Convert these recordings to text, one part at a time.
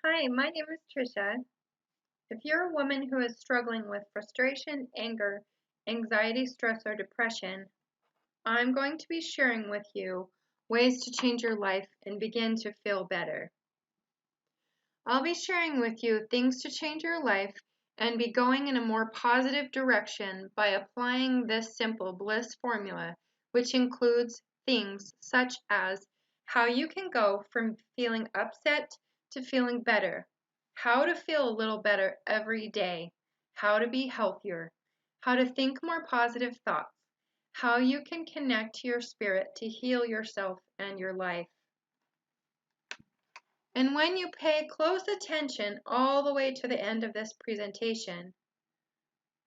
Hi, my name is Trisha. If you're a woman who is struggling with frustration, anger, anxiety, stress, or depression, I'm going to be sharing with you ways to change your life and begin to feel better. I'll be sharing with you things to change your life and be going in a more positive direction by applying this simple Bliss formula, which includes things such as how you can go from feeling upset to feeling better, how to feel a little better every day, how to be healthier, how to think more positive thoughts, how you can connect to your spirit to heal yourself and your life. And when you pay close attention all the way to the end of this presentation,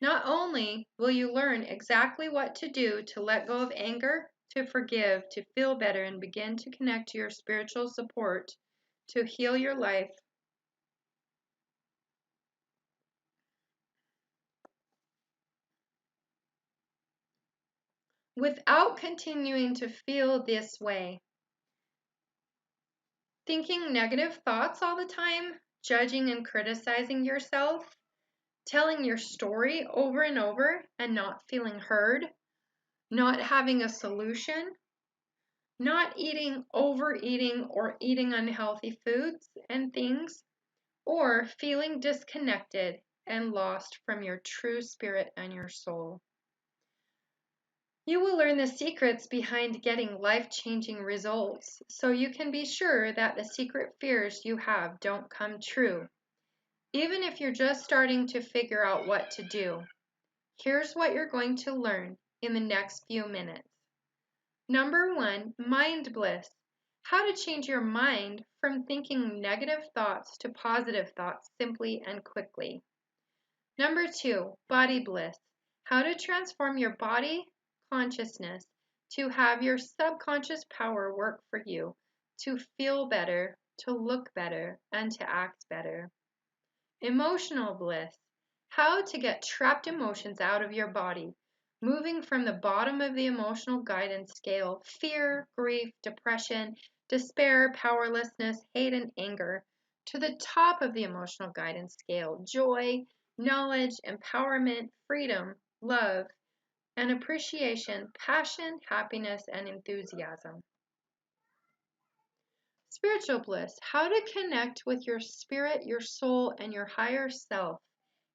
not only will you learn exactly what to do to let go of anger, to forgive, to feel better, and begin to connect to your spiritual support to heal your life, without continuing to feel this way. Thinking negative thoughts all the time, judging and criticizing yourself, telling your story over and over and not feeling heard, not having a solution, not eating, overeating, or eating unhealthy foods and things, or feeling disconnected and lost from your true spirit and your soul. You will learn the secrets behind getting life-changing results so you can be sure that the secret fears you have don't come true, even if you're just starting to figure out what to do. Here's what you're going to learn in the next few minutes. Number 1, mind bliss. How to change your mind from thinking negative thoughts to positive thoughts simply and quickly. Number 2, body bliss. How to transform your body consciousness to have your subconscious power work for you, to feel better, to look better, and to act better. Emotional bliss. How to get trapped emotions out of your body, moving from the bottom of the emotional guidance scale, fear, grief, depression, despair, powerlessness, hate, and anger, to the top of the emotional guidance scale, joy, knowledge, empowerment, freedom, love, and appreciation, passion, happiness, and enthusiasm. Spiritual bliss, how to connect with your spirit, your soul, and your higher self.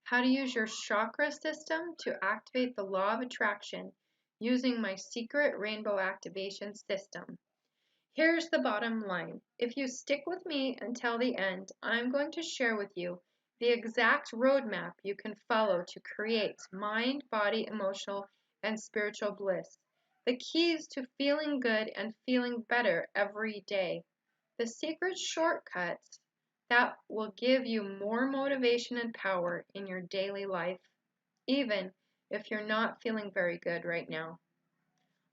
How to use your chakra system to activate the law of attraction using my secret rainbow activation system. Here's the bottom line. If you stick with me until the end, I'm going to share with you the exact roadmap you can follow to create mind, body, emotional, and spiritual bliss. The keys to feeling good and feeling better every day. The secret shortcuts that will give you more motivation and power in your daily life, even if you're not feeling very good right now.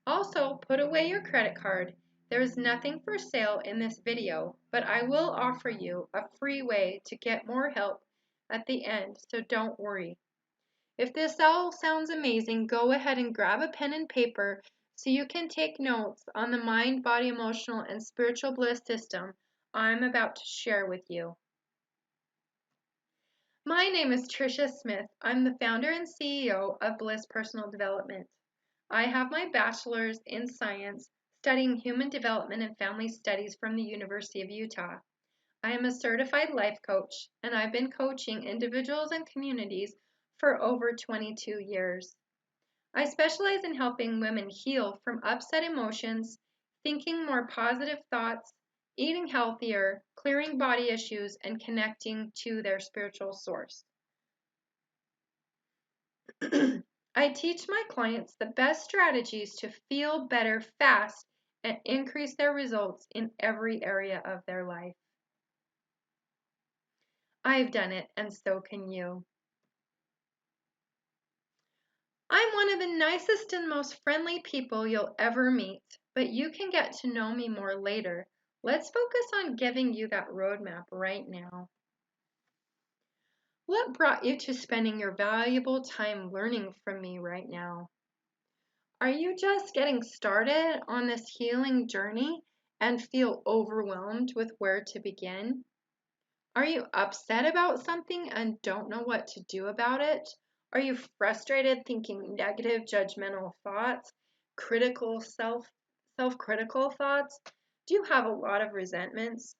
Also, put away your credit card. There is nothing for sale in this video, but I will offer you a free way to get more help at the end, so don't worry. If this all sounds amazing, go ahead and grab a pen and paper so you can take notes on the mind, body, emotional, and spiritual bliss system I'm about to share with you. My name is Tricia Smith. I'm the founder and CEO of Bliss Personal Development. I have my bachelor's in science studying human development and family studies from the University of Utah. I am a certified life coach, and I've been coaching individuals and communities for over 22 years. I specialize in helping women heal from upset emotions, thinking more positive thoughts, eating healthier, clearing body issues, and connecting to their spiritual source. I teach my clients the best strategies to feel better fast and increase their results in every area of their life. I've done it, and so can you. I'm one of the nicest and most friendly people you'll ever meet, but you can get to know me more later. Let's focus on giving you that roadmap right now. What brought you to spending your valuable time learning from me right now? Are you just getting started on this healing journey and feel overwhelmed with where to begin? Are you upset about something and don't know what to do about it? Are you frustrated thinking negative, judgmental thoughts, critical self-critical thoughts? Do you have a lot of resentments?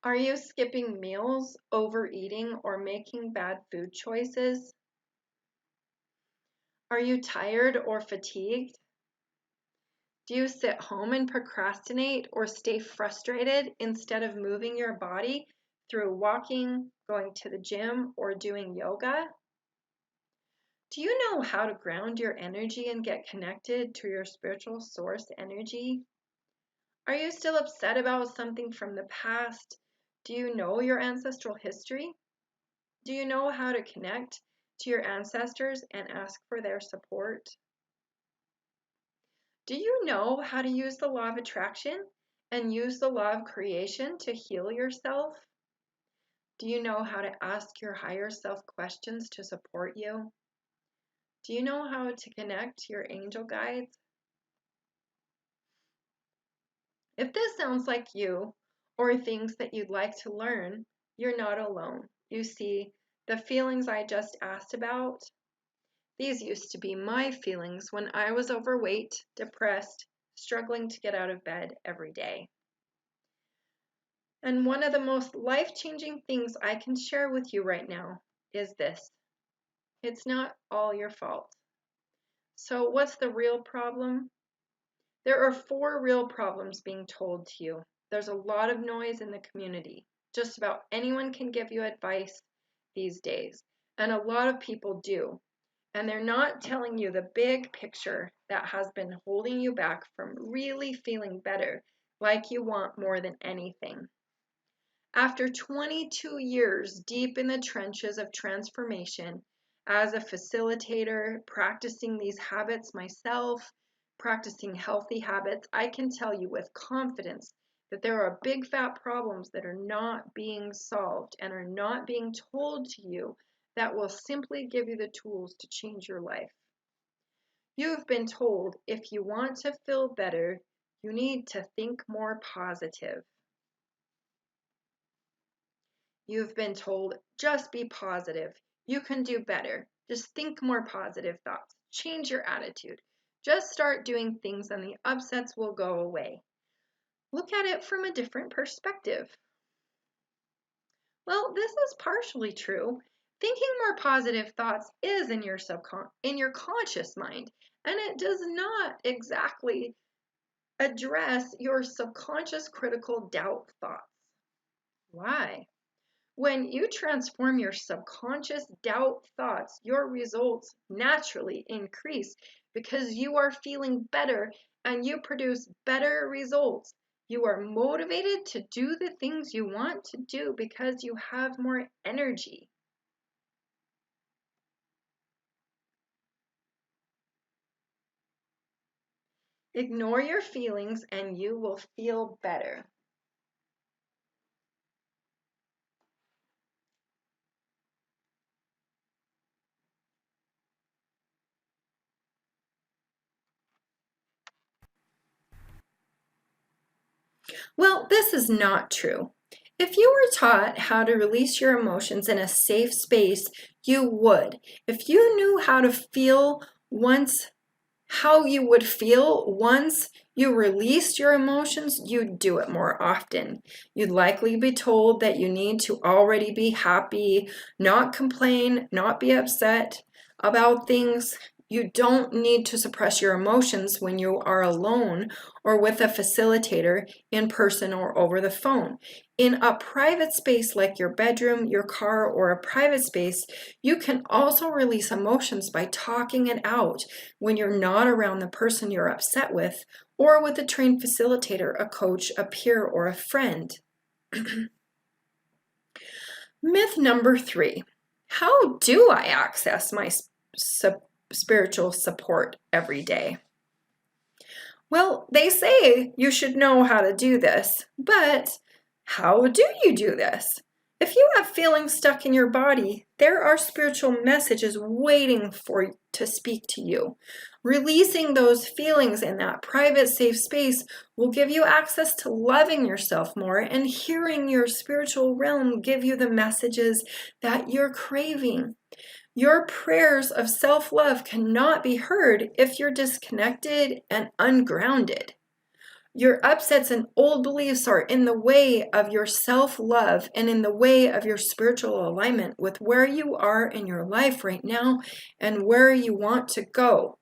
Are you skipping meals, overeating, or making bad food choices? Are you tired or fatigued? Do you sit home and procrastinate or stay frustrated instead of moving your body through walking, going to the gym, or doing yoga? Do you know how to ground your energy and get connected to your spiritual source energy? Are you still upset about something from the past? Do you know your ancestral history? Do you know how to connect to your ancestors and ask for their support? Do you know how to use the law of attraction and use the law of creation to heal yourself? Do you know how to ask your higher self questions to support you? Do you know how to connect to your angel guides? If this sounds like you or things that you'd like to learn, you're not alone. You see, the feelings I just asked about, these used to be my feelings when I was overweight, depressed, struggling to get out of bed every day. And one of the most life-changing things I can share with you right now is this. It's not all your fault. So what's the real problem? There are 4 real problems being told to you. There's a lot of noise in the community. Just about anyone can give you advice these days, and a lot of people do. And they're not telling you the big picture that has been holding you back from really feeling better, like you want more than anything. After 22 years deep in the trenches of transformation, as a facilitator, practicing these habits myself, practicing healthy habits, I can tell you with confidence that there are big fat problems that are not being solved and are not being told to you that will simply give you the tools to change your life. You've been told if you want to feel better, you need to think more positive. You've been told, just be positive. You can do better. Just think more positive thoughts. Change your attitude. Just start doing things and the upsets will go away. Look at it from a different perspective. Well, this is partially true. Thinking more positive thoughts is in your conscious mind, and it does not exactly address your subconscious critical doubt thoughts. Why? When you transform your subconscious doubt thoughts, your results naturally increase because you are feeling better and you produce better results. You are motivated to do the things you want to do because you have more energy. Ignore your feelings and you will feel better. Well, this is not true. If you were taught how to release your emotions in a safe space, you would. If you knew how to feel how you would feel once you released your emotions, you'd do it more often. You'd likely be told that you need to already be happy, not complain, not be upset about things. You don't need to suppress your emotions when you are alone or with a facilitator in person or over the phone. In a private space like your bedroom, your car, or a private space, you can also release emotions by talking it out when you're not around the person you're upset with or with a trained facilitator, a coach, a peer, or a friend. Myth number 3. How do I access my spiritual support every day? Well, they say you should know how to do this, but how do you do this? If you have feelings stuck in your body, there are spiritual messages waiting to speak to you. Releasing those feelings in that private, safe space will give you access to loving yourself more and hearing your spiritual realm give you the messages that you're craving. Your prayers of self-love cannot be heard if you're disconnected and ungrounded. Your upsets and old beliefs are in the way of your self-love and in the way of your spiritual alignment with where you are in your life right now and where you want to go.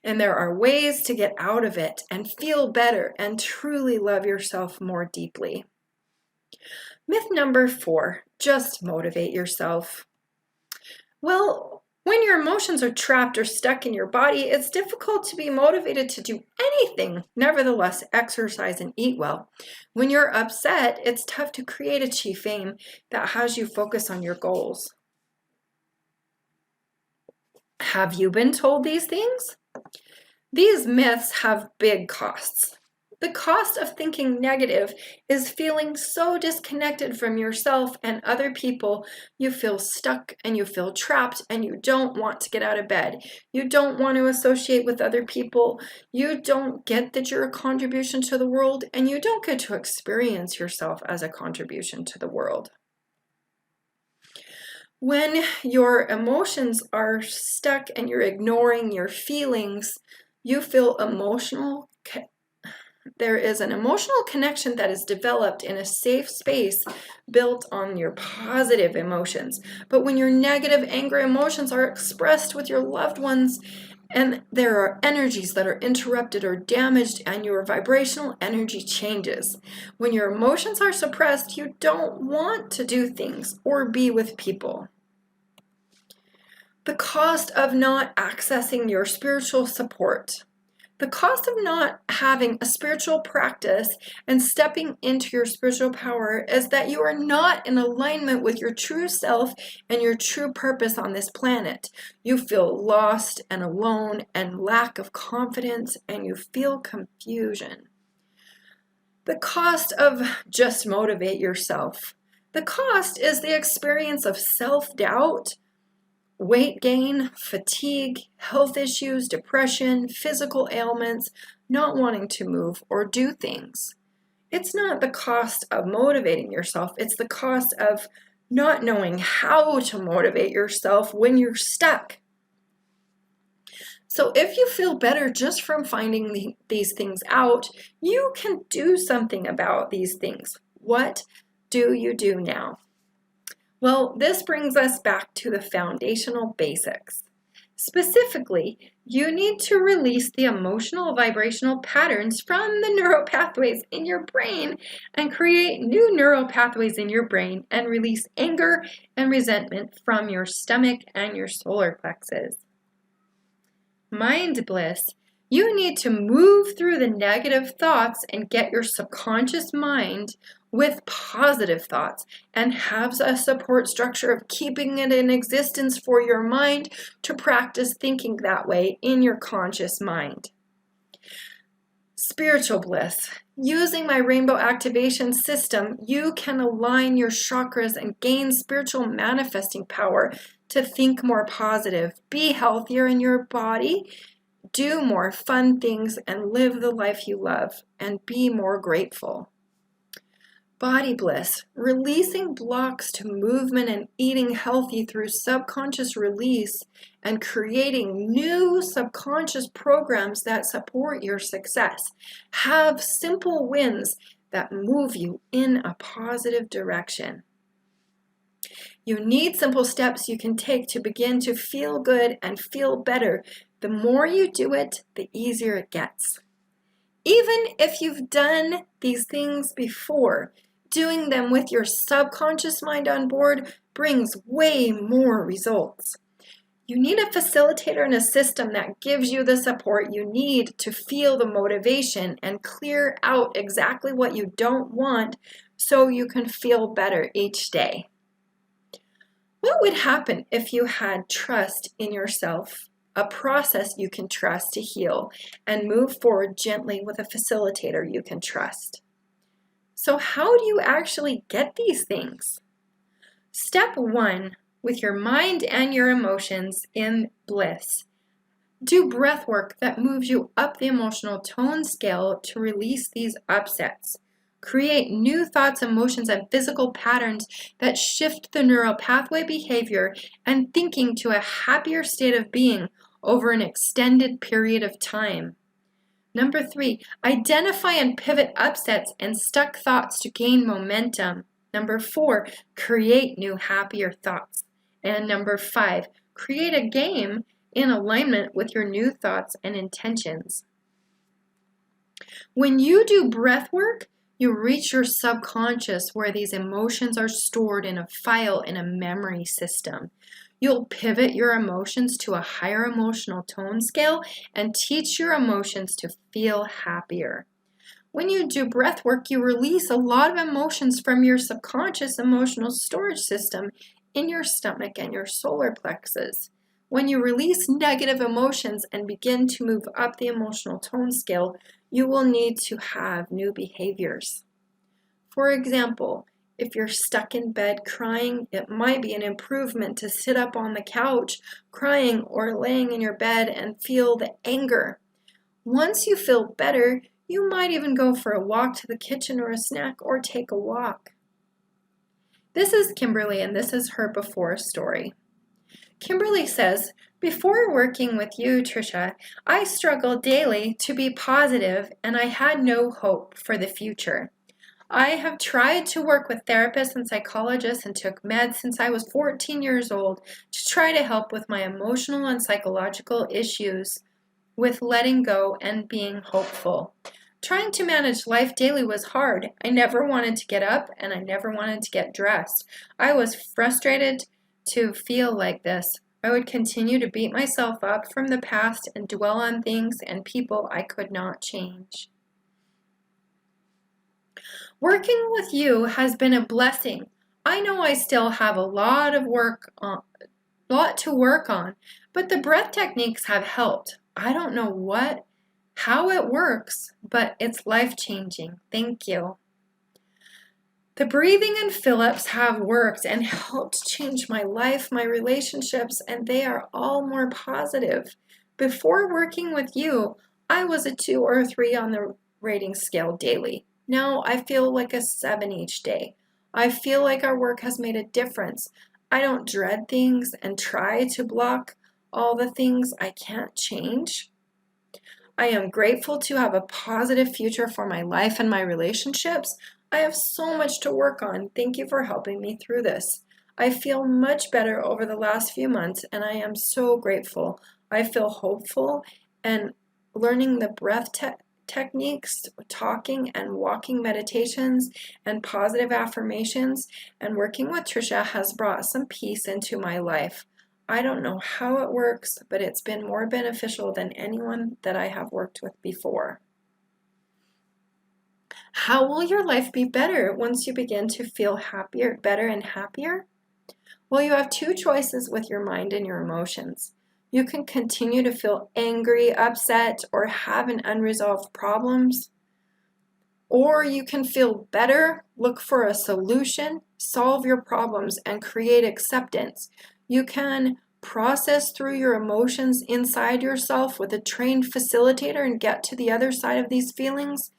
And there are ways to get out of it and feel better and truly love yourself more deeply. Myth number 4, just motivate yourself. Well, when your emotions are trapped or stuck in your body, it's difficult to be motivated to do anything. Nevertheless, exercise and eat well. When you're upset, it's tough to create a chief aim that has you focus on your goals. Have you been told these things? These myths have big costs. The cost of thinking negative is feeling so disconnected from yourself and other people. You feel stuck and you feel trapped and you don't want to get out of bed. You don't want to associate with other people. You don't get that you're a contribution to the world, and you don't get to experience yourself as a contribution to the world. When your emotions are stuck and you're ignoring your feelings, you feel emotional. There is an emotional connection that is developed in a safe space built on your positive emotions. But when your negative, angry emotions are expressed with your loved ones, and there are energies that are interrupted or damaged, and your vibrational energy changes. When your emotions are suppressed, you don't want to do things or be with people. The cost of not accessing your spiritual support. The cost of not having a spiritual practice and stepping into your spiritual power is that you are not in alignment with your true self and your true purpose on this planet. You feel lost and alone and lack of confidence, and you feel confusion. The cost of just motivate yourself. The cost is the experience of self-doubt, weight gain, fatigue, health issues, depression, physical ailments, not wanting to move or do things. It's not the cost of motivating yourself, it's the cost of not knowing how to motivate yourself when you're stuck. So if you feel better just from finding these things out, you can do something about these things. What do you do now? Well, this brings us back to the foundational basics. Specifically, you need to release the emotional vibrational patterns from the neural pathways in your brain and create new neural pathways in your brain and release anger and resentment from your stomach and your solar plexus. Mind bliss. You need to move through the negative thoughts and get your subconscious mind with positive thoughts and have a support structure of keeping it in existence for your mind to practice thinking that way in your conscious mind. Spiritual bliss. Using my rainbow activation system, you can align your chakras and gain spiritual manifesting power to think more positive, be healthier in your body, do more fun things, and live the life you love, and be more grateful. Body bliss, releasing blocks to movement and eating healthy through subconscious release and creating new subconscious programs that support your success. Have simple wins that move you in a positive direction. You need simple steps you can take to begin to feel good and feel better. The more you do it, the easier it gets. Even if you've done these things before, doing them with your subconscious mind on board brings way more results. You need a facilitator and a system that gives you the support you need to feel the motivation and clear out exactly what you don't want so you can feel better each day. What would happen if you had trust in yourself, a process you can trust to heal, and move forward gently with a facilitator you can trust? So how do you actually get these things? Step 1, with your mind and your emotions in bliss. Do breath work that moves you up the emotional tone scale to release these upsets. Create new thoughts, emotions, and physical patterns that shift the neural pathway behavior and thinking to a happier state of being over an extended period of time. Number 3, identify and pivot upsets and stuck thoughts to gain momentum. Number 4, create new happier thoughts. And number 5, create a game in alignment with your new thoughts and intentions. When you do breath work, you reach your subconscious where these emotions are stored in a file in a memory system. You'll pivot your emotions to a higher emotional tone scale and teach your emotions to feel happier. When you do breath work, you release a lot of emotions from your subconscious emotional storage system in your stomach and your solar plexus. When you release negative emotions and begin to move up the emotional tone scale, you will need to have new behaviors. For example, if you're stuck in bed crying, it might be an improvement to sit up on the couch crying or laying in your bed and feel the anger. Once you feel better, you might even go for a walk to the kitchen or a snack or take a walk. This is Kimberlee, and this is her before story. Kimberlee says, before working with you, Tricia, I struggled daily to be positive and I had no hope for the future. I have tried to work with therapists and psychologists and took meds since I was 14 years old to try to help with my emotional and psychological issues with letting go and being hopeful. Trying to manage life daily was hard. I never wanted to get up and I never wanted to get dressed. I was frustrated to feel like this. I would continue to beat myself up from the past and dwell on things and people I could not change. Working with you has been a blessing. I know I still have a lot to work on, but the breath techniques have helped. I don't know how it works, but it's life-changing. Thank you. The breathing and fill-ups have worked and helped change my life, my relationships, and they are all more positive. Before working with you, I was a 2 or 3 on the rating scale daily. Now I feel like a 7 each day. I feel like our work has made a difference. I don't dread things and try to block all the things I can't change. I am grateful to have a positive future for my life and my relationships. I have so much to work on. Thank you for helping me through this. I feel much better over the last few months and I am so grateful. I feel hopeful, and learning the breath techniques, talking and walking meditations and positive affirmations and working with Tricia has brought some peace into my life. I don't know how it works, but it's been more beneficial than anyone that I have worked with before. How will your life be better once you begin to feel happier, better and happier? Well, you have 2 choices with your mind and your emotions. You can continue to feel angry, upset, or have an unresolved problems. Or you can feel better, look for a solution, solve your problems, and create acceptance. You can process through your emotions inside yourself with a trained facilitator and get to the other side of these feelings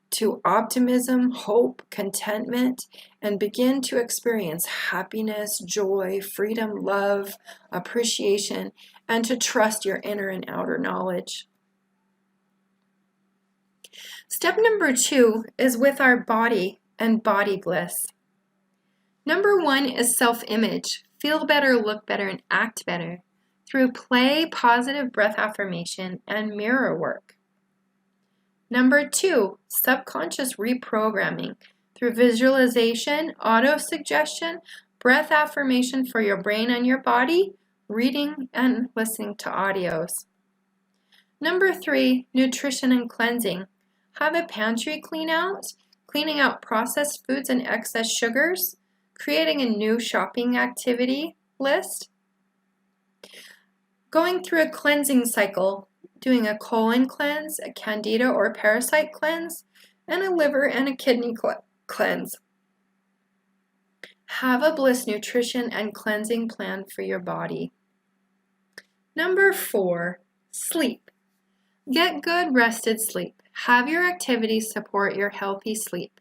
to optimism, hope, contentment, and begin to experience happiness, joy, freedom, love, appreciation, and to trust your inner and outer knowledge. Step number 2 is with our body and body bliss. Number 1 is self-image. Feel better, look better, and act better through play, positive breath affirmation, and mirror work. Number 2, subconscious reprogramming through visualization, auto-suggestion, breath affirmation for your brain and your body, reading and listening to audios. Number 3, nutrition and cleansing. Have a pantry cleaning out processed foods and excess sugars, creating a new shopping activity list, going through a cleansing cycle, doing a colon cleanse, a candida or parasite cleanse, and a liver and a kidney cleanse. Have a Bliss nutrition and cleansing plan for your body. Number 4, Sleep. Get good rested sleep. Have your activities support your healthy sleep.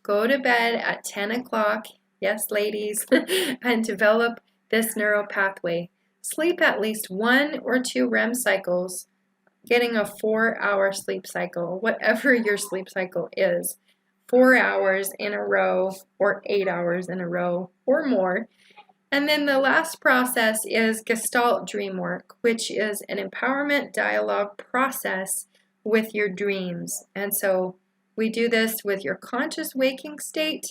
Go to bed at 10 o'clock, yes, ladies, and develop this neural pathway. Sleep at least 1 or 2 REM cycles, getting a 4-hour sleep cycle, whatever your sleep cycle is. 4 hours in a row or 8 hours in a row or more. And then the last process is Gestalt dream work, which is an empowerment dialogue process with your dreams. And so we do this with your conscious waking state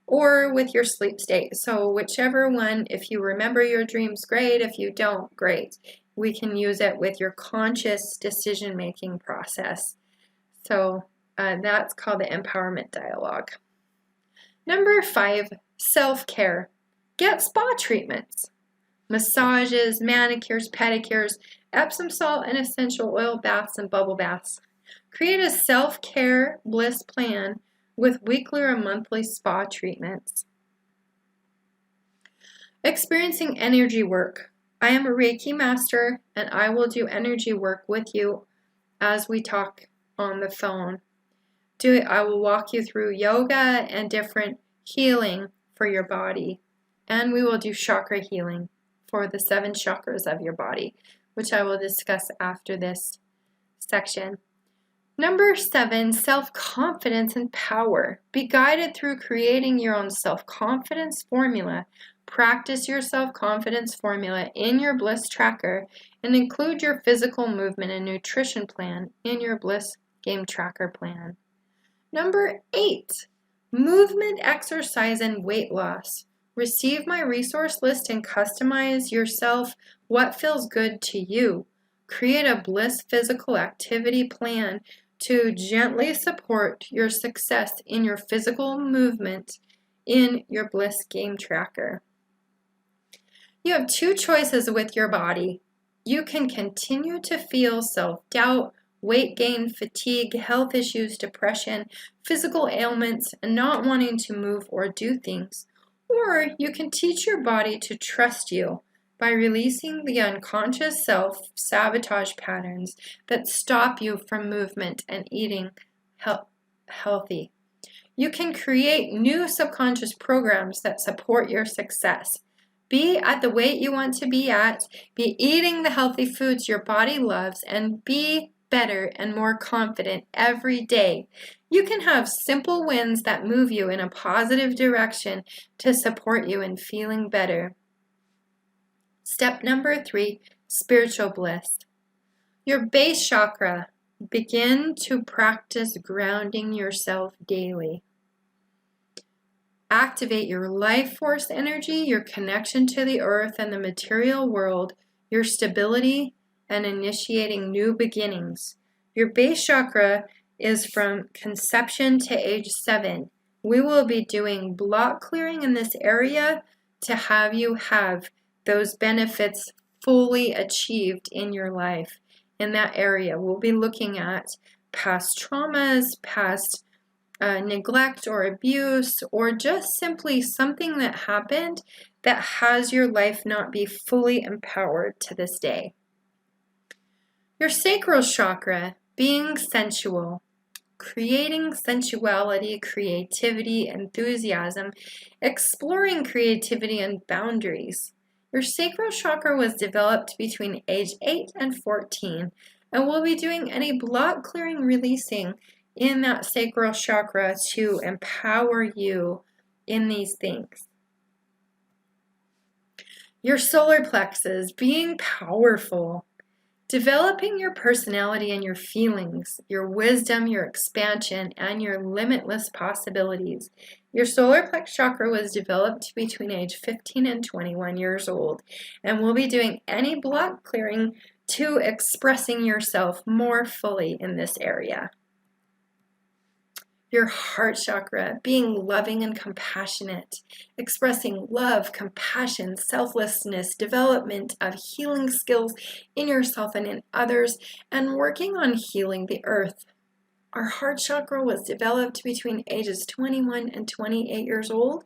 or with your sleep state. So whichever one, if you remember your dreams, great. If you don't, great. We can use it with your conscious decision-making process. So that's called the empowerment dialogue. Number 5, self-care. Get spa treatments, massages, manicures, pedicures, Epsom salt and essential oil baths and bubble baths. Create a self-care Bliss plan with weekly or monthly spa treatments. Experiencing energy work. I am a Reiki master and I will do energy work with you as we talk on the phone. I will walk you through yoga and different healing for your body. And we will do chakra healing for the 7 chakras of your body, which I will discuss after this section. Number 7, self-confidence and power. Be guided through creating your own self-confidence formula. Practice your self-confidence formula in your Bliss tracker and include your physical movement and nutrition plan in your Bliss game tracker plan. Number 8, movement, exercise, and weight loss. Receive my resource list and customize yourself what feels good to you. Create a Bliss physical activity plan to gently support your success in your physical movement in your Bliss game tracker. You have 2 choices with your body. You can continue to feel self-doubt, weight gain, fatigue, health issues, depression, physical ailments, and not wanting to move or do things. Or you can teach your body to trust you by releasing the unconscious self-sabotage patterns that stop you from movement and eating healthy. You can create new subconscious programs that support your success. Be at the weight you want to be at, be eating the healthy foods your body loves, and be better and more confident every day. You can have simple wins that move you in a positive direction to support you in feeling better. Step number 3, spiritual bliss. Your base chakra. Begin to practice grounding yourself daily. Activate your life force energy, your connection to the earth and the material world, your stability, and initiating new beginnings. Your base chakra is from conception to age 7. We will be doing block clearing in this area to have you have those benefits fully achieved in your life. In that area, we'll be looking at past traumas, past neglect or abuse, or just simply something that happened that has your life not be fully empowered to this day. Your sacral chakra, being sensual, creating sensuality, creativity, enthusiasm, exploring creativity and boundaries. Your sacral chakra was developed between age 8 and 14, and we'll be doing any block clearing releasing in that sacral chakra to empower you in these things. Your solar plexus, being powerful, developing your personality and your feelings, your wisdom, your expansion, and your limitless possibilities. Your solar plexus chakra was developed between age 15 and 21 years old, and we'll be doing any block clearing to expressing yourself more fully in this area. Your heart chakra, being loving and compassionate, expressing love, compassion, selflessness, development of healing skills in yourself and in others, and working on healing the earth. Our heart chakra was developed between ages 21 and 28 years old,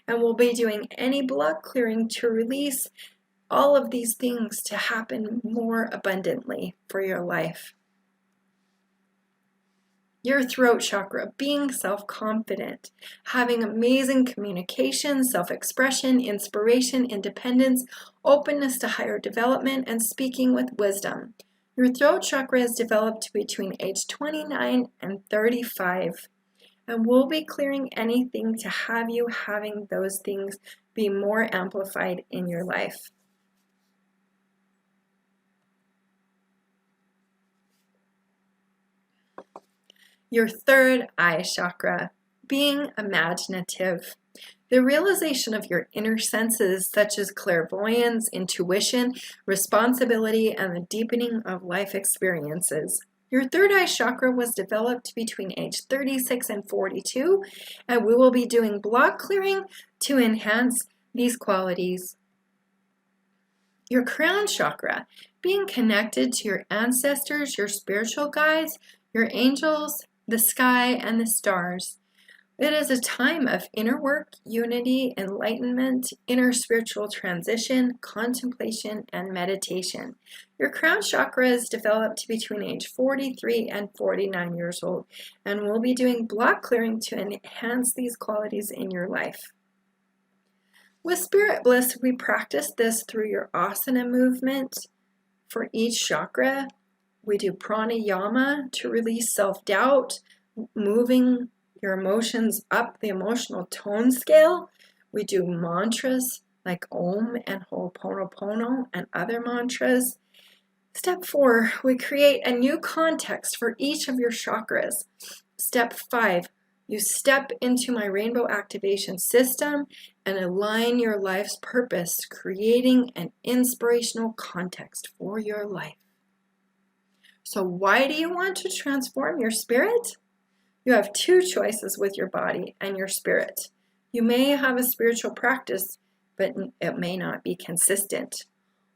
and we'll be doing any block clearing to release all of these things to happen more abundantly for your life. Your throat chakra, being self-confident, having amazing communication, self-expression, inspiration, independence, openness to higher development, and speaking with wisdom. Your throat chakra is developed between age 29 and 35, and we'll be clearing anything to have you having those things be more amplified in your life. Your third eye chakra, being imaginative. The realization of your inner senses such as clairvoyance, intuition, responsibility, and the deepening of life experiences. Your third eye chakra was developed between age 36 and 42, and we will be doing block clearing to enhance these qualities. Your crown chakra, being connected to your ancestors, your spiritual guides, your angels, the sky, and the stars. It is a time of inner work, unity, enlightenment, inner spiritual transition, contemplation, and meditation. Your crown chakra is developed between age 43 and 49 years old, and we'll be doing block clearing to enhance these qualities in your life. With Spirit Bliss, we practice this through your asana movement for each chakra. We do pranayama to release self-doubt, moving your emotions up the emotional tone scale. We do mantras like Om and Ho'oponopono and other mantras. Step 4, we create a new context for each of your chakras. Step 5, you step into my rainbow activation system and align your life's purpose, creating an inspirational context for your life. So why do you want to transform your spirit? You have two choices with your body and your spirit. You may have a spiritual practice, but it may not be consistent.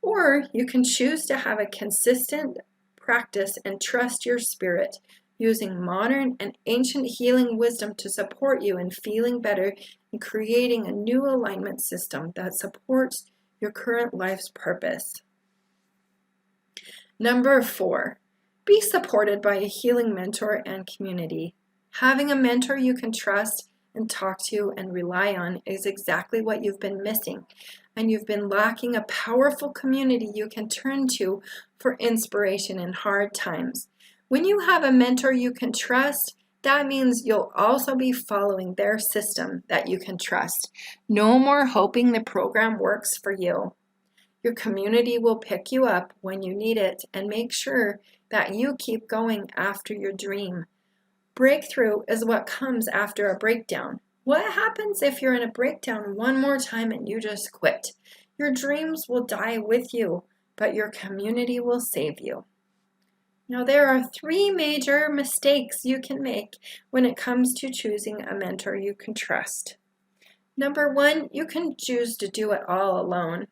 Or you can choose to have a consistent practice and trust your spirit, using modern and ancient healing wisdom to support you in feeling better and creating a new alignment system that supports your current life's purpose. Number 4, be supported by a healing mentor and community. Having a mentor you can trust and talk to and rely on is exactly what you've been missing, and you've been lacking a powerful community you can turn to for inspiration in hard times. When you have a mentor you can trust, that means you'll also be following their system that you can trust. No more hoping the program works for you. Your community will pick you up when you need it and make sure that you keep going after your dream. Breakthrough is what comes after a breakdown. What happens if you're in a breakdown one more time and you just quit? Your dreams will die with you, but your community will save you. Now, there are 3 major mistakes you can make when it comes to choosing a mentor you can trust. Number 1, you can choose to do it all alone,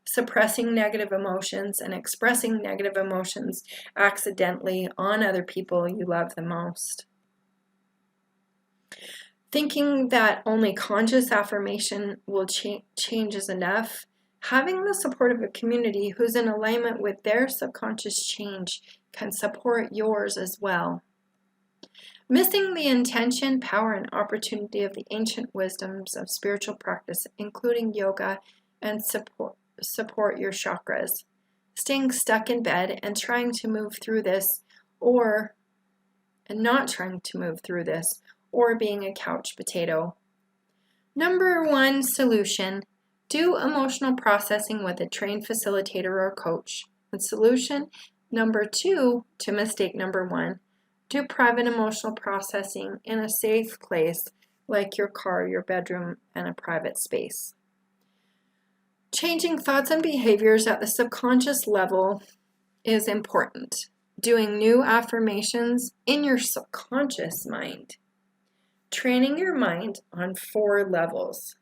suppressing negative emotions and expressing negative emotions accidentally on other people you love the most. Thinking that only conscious affirmation will change is enough. Having the support of a community who's in alignment with their subconscious change can support yours as well. Missing the intention, power, and opportunity of the ancient wisdoms of spiritual practice, including yoga, and support your chakras. Staying stuck in bed and trying to move through this, or not trying to move through this, or being a couch potato. Number 1 solution, do emotional processing with a trained facilitator or coach. And solution number 2 to mistake number 1, do private emotional processing in a safe place like your car, your bedroom, and a private space. Changing thoughts and behaviors at the subconscious level is important. Doing new affirmations in your subconscious mind. Training your mind on 4 levels: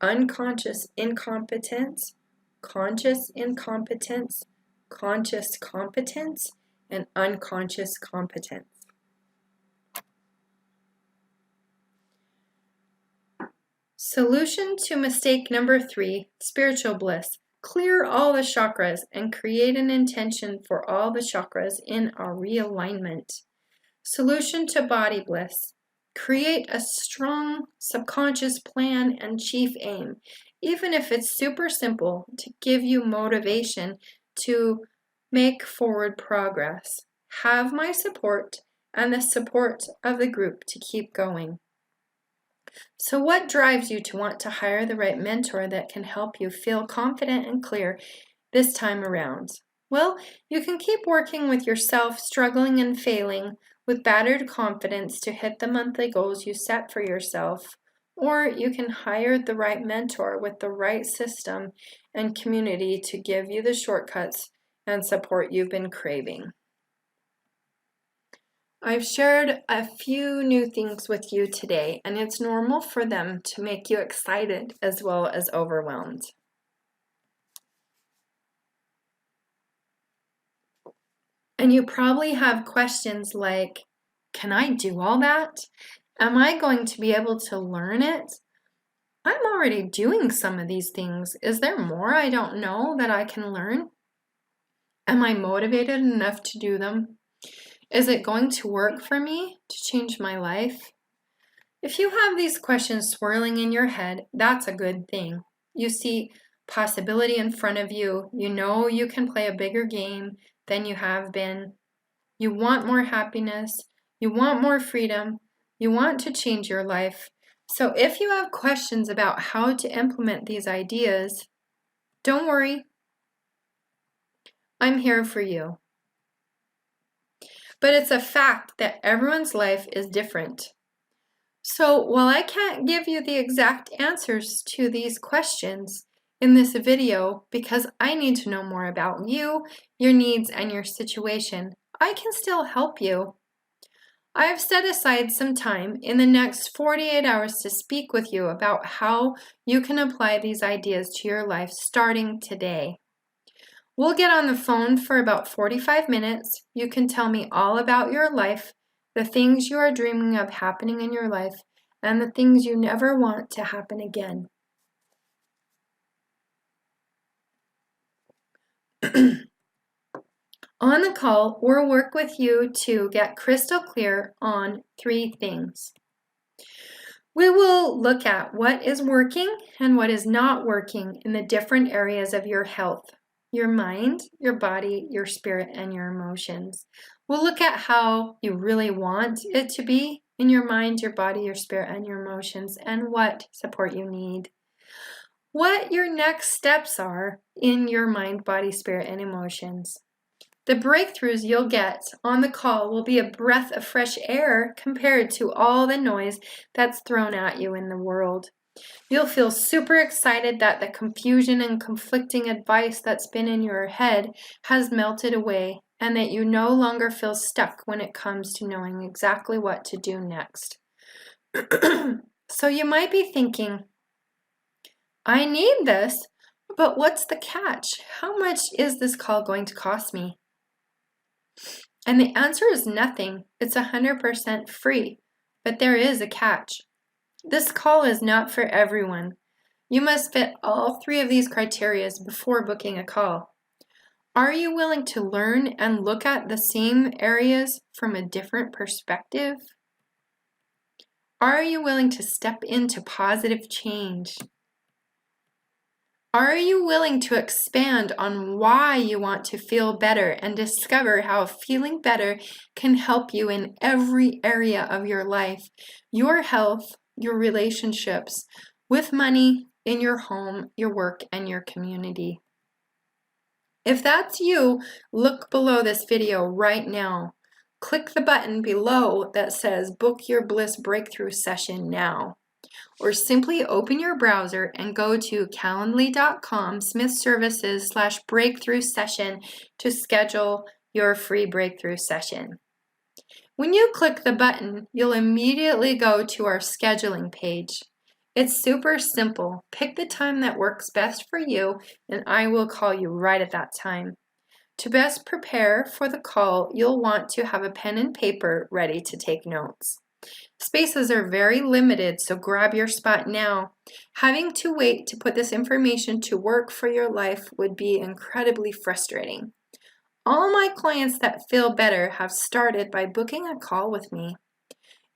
unconscious incompetence, conscious incompetence, conscious competence, and unconscious competence. Solution to mistake number 3, spiritual bliss. Clear all the chakras and create an intention for all the chakras in a realignment. Solution to body bliss. Create a strong subconscious plan and chief aim, even if it's super simple, to give you motivation to make forward progress. Have my support and the support of the group to keep going. So what drives you to want to hire the right mentor that can help you feel confident and clear this time around? Well, you can keep working with yourself, struggling and failing with battered confidence to hit the monthly goals you set for yourself, or you can hire the right mentor with the right system and community to give you the shortcuts and support you've been craving. I've shared a few new things with you today, and it's normal for them to make you excited as well as overwhelmed. And you probably have questions like, can I do all that? Am I going to be able to learn it? I'm already doing some of these things. Is there more I don't know that I can learn? Am I motivated enough to do them? Is it going to work for me to change my life? If you have these questions swirling in your head, that's a good thing. You see possibility in front of you. You know you can play a bigger game than you have been. You want more happiness. You want more freedom. You want to change your life. So if you have questions about how to implement these ideas, don't worry. I'm here for you. But it's a fact that everyone's life is different. So while I can't give you the exact answers to these questions in this video because I need to know more about you, your needs, and your situation, I can still help you. I have set aside some time in the next 48 hours to speak with you about how you can apply these ideas to your life starting today. We'll get on the phone for about 45 minutes. You can tell me all about your life, the things you are dreaming of happening in your life, and the things you never want to happen again. On the call, we'll work with you to get crystal clear on 3 things. We will look at what is working and what is not working in the different areas of your health. Your mind, your body, your spirit, and your emotions. We'll look at how you really want it to be in your mind, your body, your spirit, and your emotions, and what support you need. What your next steps are in your mind, body, spirit, and emotions. The breakthroughs you'll get on the call will be a breath of fresh air compared to all the noise that's thrown at you in the world. You'll feel super excited that the confusion and conflicting advice that's been in your head has melted away and that you no longer feel stuck when it comes to knowing exactly what to do next. So you might be thinking, I need this, but what's the catch? How much is this call going to cost me? And the answer is nothing. It's 100% free, but there is a catch. This call is not for everyone. You must fit all 3 of these criteria before booking a call. Are you willing to learn and look at the same areas from a different perspective? Are you willing to step into positive change? Are you willing to expand on why you want to feel better and discover how feeling better can help you in every area of your life, your health, your relationships, with money, in your home, your work, and your community? If that's you, look below this video right now. Click the button below that says Book Your Bliss Breakthrough Session Now. Or simply open your browser and go to calendly.com/smithservices/breakthrough session to schedule your free breakthrough session. When you click the button, you'll immediately go to our scheduling page. It's super simple. Pick the time that works best for you, and I will call you right at that time. To best prepare for the call, you'll want to have a pen and paper ready to take notes. Spaces are very limited, so grab your spot now. Having to wait to put this information to work for your life would be incredibly frustrating. All my clients that feel better have started by booking a call with me.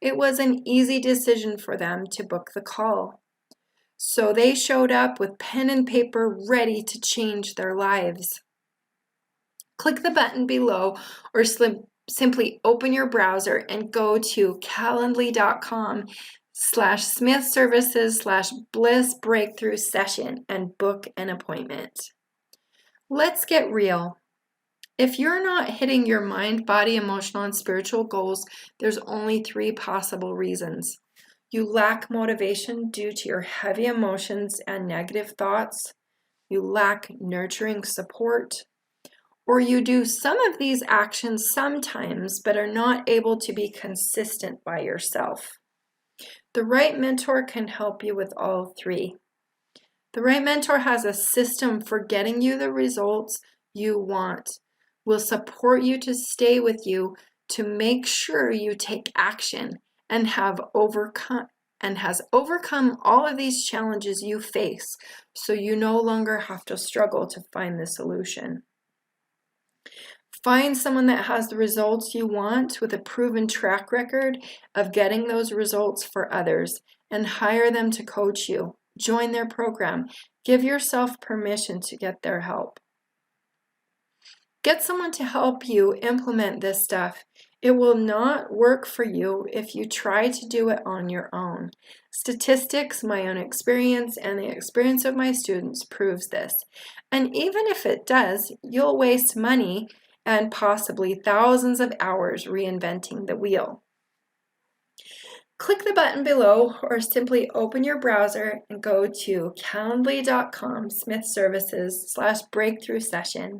It was an easy decision for them to book the call. So they showed up with pen and paper ready to change their lives. Click the button below or simply open your browser and go to calendly.com/smithservices/bliss breakthrough session and book an appointment. Let's get real. If you're not hitting your mind, body, emotional, and spiritual goals, there's only 3 possible reasons. You lack motivation due to your heavy emotions and negative thoughts. You lack nurturing support. Or you do some of these actions sometimes, but are not able to be consistent by yourself. The right mentor can help you with all 3. The right mentor has a system for getting you the results you want, will support you to stay with you to make sure you take action and has overcome all of these challenges you face, so you no longer have to struggle to find the solution. Find someone that has the results you want with a proven track record of getting those results for others and hire them to coach you. Join their program. Give yourself permission to get their help. Get someone to help you implement this stuff. It will not work for you if you try to do it on your own. Statistics, my own experience, and the experience of my students proves this. And even if it does, you'll waste money and possibly thousands of hours reinventing the wheel. Click the button below or simply open your browser and go to calendly.com/smithservices/breakthrough session